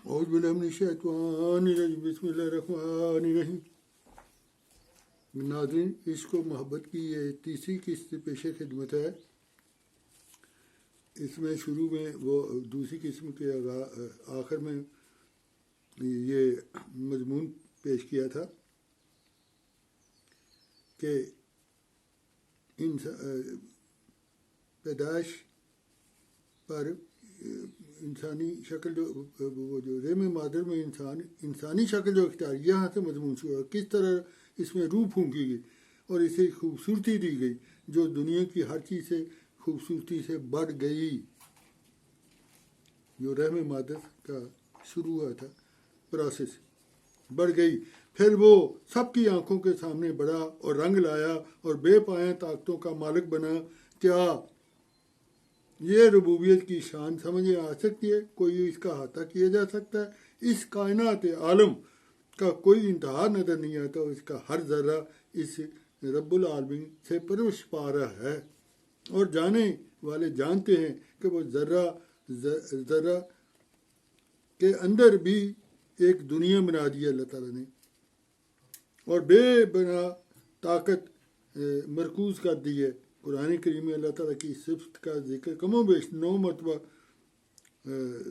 اعوذ باللہ من الشیطان الرجیم بسم اللہ الرحمن الرحیم۔ ناظرین، عشق و محبت کی یہ تیسری قسط پیش خدمت ہے۔ اس میں شروع میں وہ دوسری قسم کے آخر میں یہ مضمون پیش کیا تھا کہ پیدائش پر انسانی شکل وہ جو رحم مادر میں انسانی شکل جو اختیار یہاں سے مضمون شروع ہے، کس طرح اس میں روح پھونکی گئی اور اسے خوبصورتی دی گئی جو دنیا کی ہر چیز سے خوبصورتی سے بڑھ گئی۔ جو رحم مادر کا شروع ہوا تھا پروسیس بڑھ گئی، پھر وہ سب کی آنکھوں کے سامنے بڑھا اور رنگ لایا اور بے پایاں طاقتوں کا مالک بنا۔ کیا یہ ربوبیت کی شان سمجھ آ سکتی ہے؟ کوئی اس کا احاطہ کیا جا سکتا ہے؟ اس کائنات عالم کا کوئی انتہا نظر نہیں آتا اور اس کا ہر ذرہ اس رب العالمین سے پرورش پا رہا ہے، اور جانے والے جانتے ہیں کہ وہ ذرہ کے اندر بھی ایک دنیا بنا دی اللہ تعالیٰ نے اور بے بنا طاقت مرکوز کر دی ہے۔ قرآن کریم میں اللہ تعالیٰ کی صفت کا ذکر کم و بیش 9 مرتبہ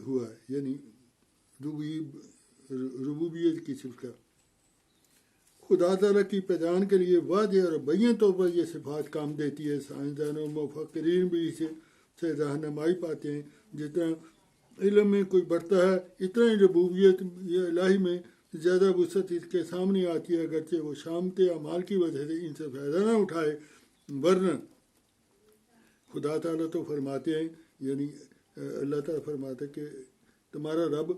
ہوا ہے، یعنی ربوبیت کی صفت کا۔ خدا تعالیٰ کی پہچان کے لیے واضح اور مبین طور پر یہ صفات کام دیتی ہے۔ سائنسدانوں مفکرین بھی اسے سے رہنمائی پاتے ہیں۔ جتنا علم میں کوئی بڑھتا ہے اتنا ہی ربوبیت الہی میں زیادہ وسعت اس کے سامنے آتی ہے، اگرچہ وہ شامت اعمال کی وجہ سے ان سے فائدہ نہ اٹھائے، ورنہ خدا تعالیٰ تو فرماتے ہیں، یعنی اللہ تعالیٰ فرماتے ہیں کہ تمہارا رب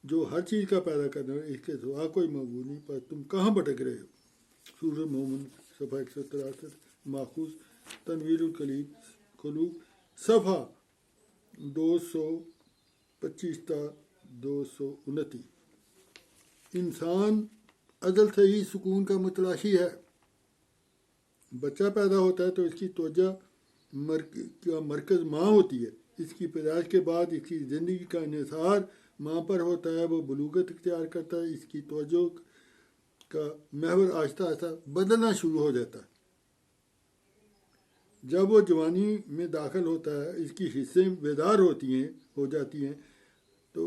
جو ہر چیز کا پیدا کرنا ہے، اس کے سوا کوئی معبود نہیں، پر تم کہاں بھٹک رہے ہو۔ سورہ مومن صفحہ 163، ماخوذ تنویر القلوب صفحہ 225 تا 229۔ انسان ازل سے ہی سکون کا متلاشی ہے۔ بچہ پیدا ہوتا ہے تو اس کی توجہ کا مرکز ماں ہوتی ہے۔ اس کی پیدائش کے بعد اس کی زندگی کا انحصار ماں پر ہوتا ہے۔ وہ بلوغت اختیار کرتا ہے، اس کی توجہ کا محور آہستہ آہستہ بدلنا شروع ہو جاتا ہے۔ جب وہ جوانی میں داخل ہوتا ہے، اس کی حصیں بیدار ہو جاتی ہیں تو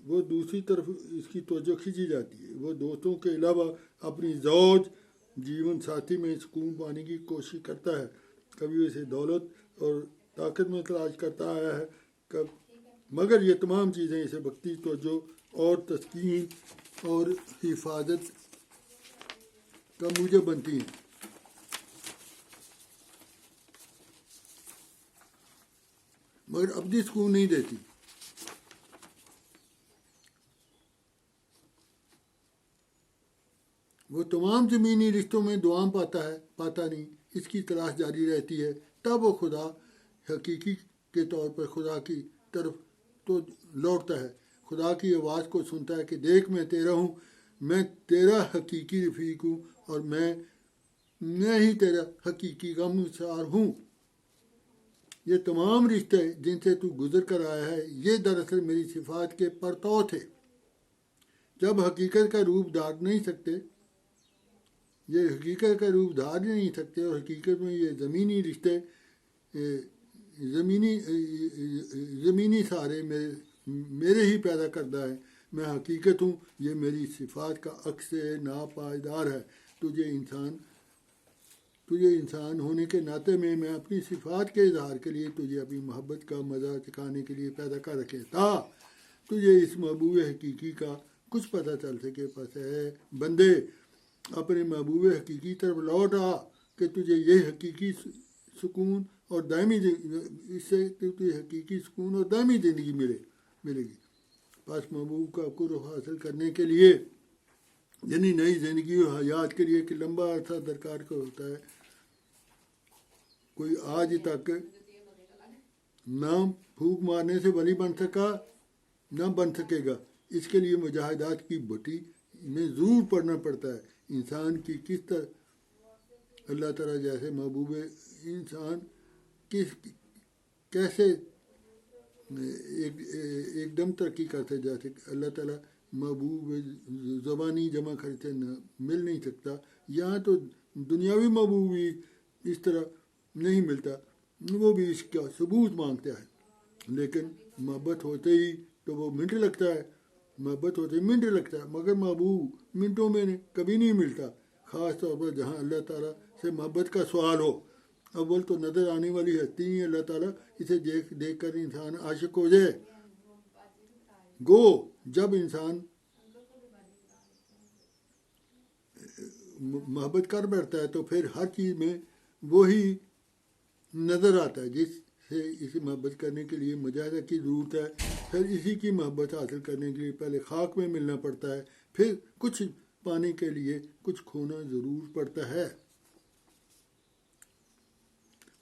وہ دوسری طرف اس کی توجہ کھینچی جاتی ہے۔ وہ دوستوں کے علاوہ اپنی زوج جیون ساتھی میں سکون پانے کی کوشش کرتا ہے۔ کبھی اسے دولت اور طاقت میں تلاش کرتا آیا ہے، مگر یہ تمام چیزیں اسے وقتی توجہ اور تسکین اور حفاظت کا موجب بنتی ہیں۔ مگر ابدی سکون نہیں دیتی۔ وہ تمام زمینی رشتوں میں دوام پاتا نہیں، اس کی تلاش جاری رہتی ہے۔ تب وہ خدا حقیقی کے طور پر خدا کی طرف تو لوٹتا ہے، خدا کی آواز کو سنتا ہے کہ دیکھ میں تیرا ہوں، میں تیرا حقیقی رفیق ہوں اور میں ہی تیرا حقیقی غمگسار ہوں۔ یہ تمام رشتے جن سے تو گزر کر آیا ہے، یہ دراصل میری صفات کے پرتو تھے۔ جب حقیقت کا روپ دھار نہیں سکتے، یہ حقیقت کا روپ دھار نہیں سکتے اور حقیقت میں یہ زمینی رشتے زمینی سارے میرے ہی پیدا کردہ ہے۔ میں حقیقت ہوں، یہ میری صفات کا عکس ناپائیدار ہے۔ تجھے انسان ہونے کے ناطے میں اپنی صفات کے اظہار کے لیے تجھے اپنی محبت کا مزہ چکھانے کے لیے پیدا کر رکھے تھا۔ تجھے اس محبوب حقیقی کا کچھ پتہ چل سکے۔ پس ہے بندے، اپنے محبوب حقیقی طرف لوٹ آ کہ تجھے یہ حقیقی سکون اور دائمی زندگی ملے گی۔ پس محبوب کا قرب حاصل کرنے کے لیے، یعنی نئی زندگی اور حیات کے لیے کہ لمبا عرصہ درکار ہوتا ہے، کوئی آج تک نہ پھونک مارنے سے ولی بن سکا نہ بن سکے گا۔ اس کے لیے مجاہدات کی بھٹی میں ضرور پڑھنا پڑتا ہے۔ انسان کی کس طرح اللہ تعالیٰ جیسے محبوب انسان کیسے ایک دم ترقی کرتے جاتے. اللہ تعالیٰ محبوب زبانی جمع کرتے نہ مل نہیں سکتا. یہاں تو دنیاوی محبوب بھی اس طرح نہیں ملتا, وہ بھی اس کا ثبوت مانگتا ہے. لیکن محبت ہوتے ہی تو وہ منٹ لگتا ہے, محبت ہوتے ہی منٹ لگتا ہے, مگر محبوب منٹوں میں کبھی نہیں ملتا, خاص طور پر جہاں اللہ تعالیٰ سے محبت کا سوال ہو. اول تو نظر آنے والی ہستی ہی اللہ تعالیٰ, اسے دیکھ کر انسان عاشق ہو جائے. گو جب انسان محبت کر بیٹھتا ہے تو پھر ہر چیز میں وہی نظر آتا ہے جس سے اسے محبت کرنے کے لیے مجاہدہ کی ضرورت ہے. پھر اسی کی محبت حاصل کرنے کے لیے پہلے خاک میں ملنا پڑتا ہے, پھر کچھ پانے کے لیے کچھ کھونا ضرور پڑتا ہے.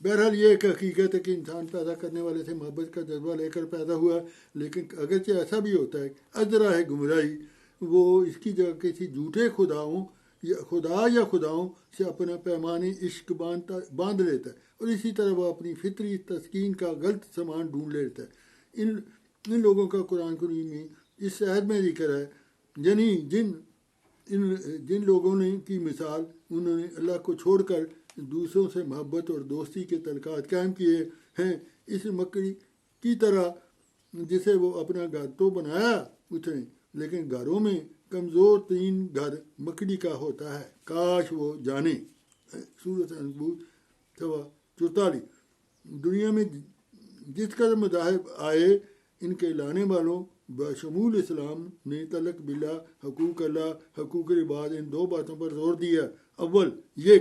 بہرحال یہ ایک حقیقت ہے کہ انسان پیدا کرنے والے سے محبت کا جذبہ لے کر پیدا ہوا, لیکن اگرچہ ایسا بھی ہوتا ہے ازرا ہے گمراہی, وہ اس کی جگہ کسی جھوٹے خدا یا خداؤں سے اپنا پیمانے عشق باندھ لیتا ہے, اور اسی طرح وہ اپنی فطری تسکین کا غلط سامان ڈھونڈ لیتا ہے. ان لوگوں کا قرآن کریم میں اس عہد میں ذکر ہے, یعنی جن لوگوں نے کی مثال انہوں نے اللہ کو چھوڑ کر دوسروں سے محبت اور دوستی کے تعلقات قائم کیے ہیں, اس مکڑی کی طرح جسے وہ اپنا گھر تو بنایا اس نے, لیکن گھروں میں کمزور ترین گھر مکڑی کا ہوتا ہے, کاش وہ جانے. سورۃ عنکبوت 44. دنیا میں جس قدر مذاہب آئے, ان کے لانے والوں بشمول اسلام نے تعلق باللہ, حقوق اللہ, حقوق العباد, ان دو باتوں پر زور دیا. اول یہ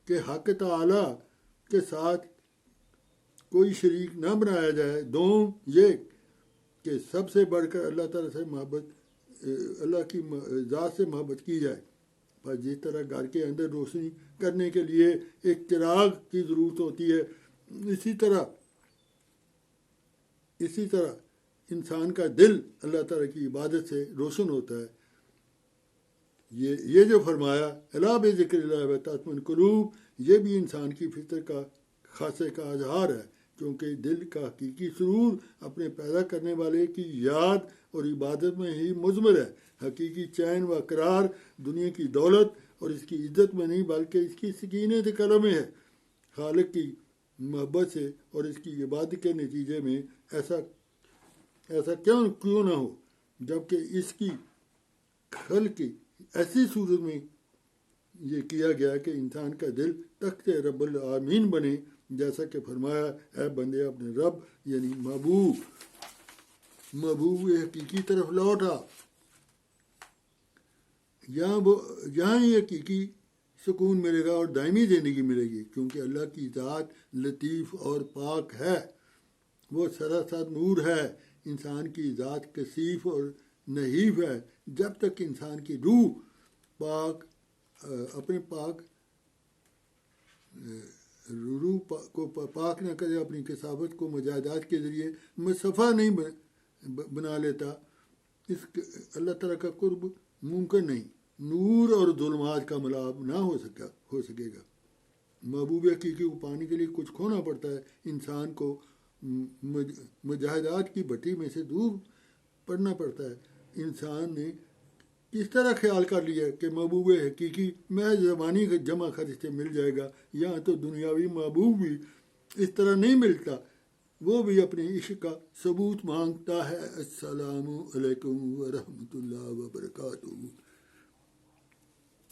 کہ حق تعالیٰ کے ساتھ کوئی شریک نہ بنایا جائے. دوم یہ کہ سب سے بڑھ کر اللہ تعالیٰ سے محبت, اللہ کی ذات سے محبت کی جائے. پر جس طرح گھر کے اندر روشنی کرنے کے لیے ایک چراغ کی ضرورت ہوتی ہے, اسی طرح انسان کا دل اللہ تعالیٰ کی عبادت سے روشن ہوتا ہے. یہ جو فرمایا الا بذکر اللہ تطمئن القلوب, یہ بھی انسان کی فطر کا خاصے کا اظہار ہے, کیونکہ دل کا حقیقی سرور اپنے پیدا کرنے والے کی یاد اور عبادت میں ہی مضمر ہے. حقیقی چین و قرار دنیا کی دولت اور اس کی عزت میں نہیں, بلکہ اس کی سکینت قلب میں ہے. خالق کی محبت سے اور اس کی عبادت کے نتیجے میں ایسا کیوں نہ ہو, جبکہ اس کی خلق کی ایسی صورت میں یہ کیا گیا کہ انسان کا دل تخت رب العالمین بنے, جیسا کہ فرمایا اے بندے اپنے رب یعنی محبوب حقیقی طرف لوٹا. یہاں ہی حقیقی سکون ملے گا اور دائمی زندگی ملے گی, کیونکہ اللہ کی ذات لطیف اور پاک ہے, وہ سراسر نور ہے. انسان کی ذات کثیف اور نحیف ہے. جب تک انسان کی روح اپنے روح کو پاک نہ کرے, اپنی کثافت کو مجاہدات کے ذریعے مصفا نہیں بنا لیتا, اس اللہ تعالیٰ کا قرب ممکن نہیں. نور اور ظلمات کا ملاپ نہ ہو سکے گا. محبوب حقیقی کو پانے کے لیے کچھ کھونا پڑتا ہے. انسان کو مجاہدات کی بھٹی میں سے دور پڑنا پڑتا ہے. انسان نے اس طرح خیال کر لیا کہ محبوب حقیقی محض زبانی جمع خرچ سے مل جائے گا. یہاں تو دنیاوی محبوب بھی اس طرح نہیں ملتا, وہ بھی اپنے عشق کا ثبوت مانگتا ہے. السلام علیکم ورحمۃ اللہ وبرکاتہ.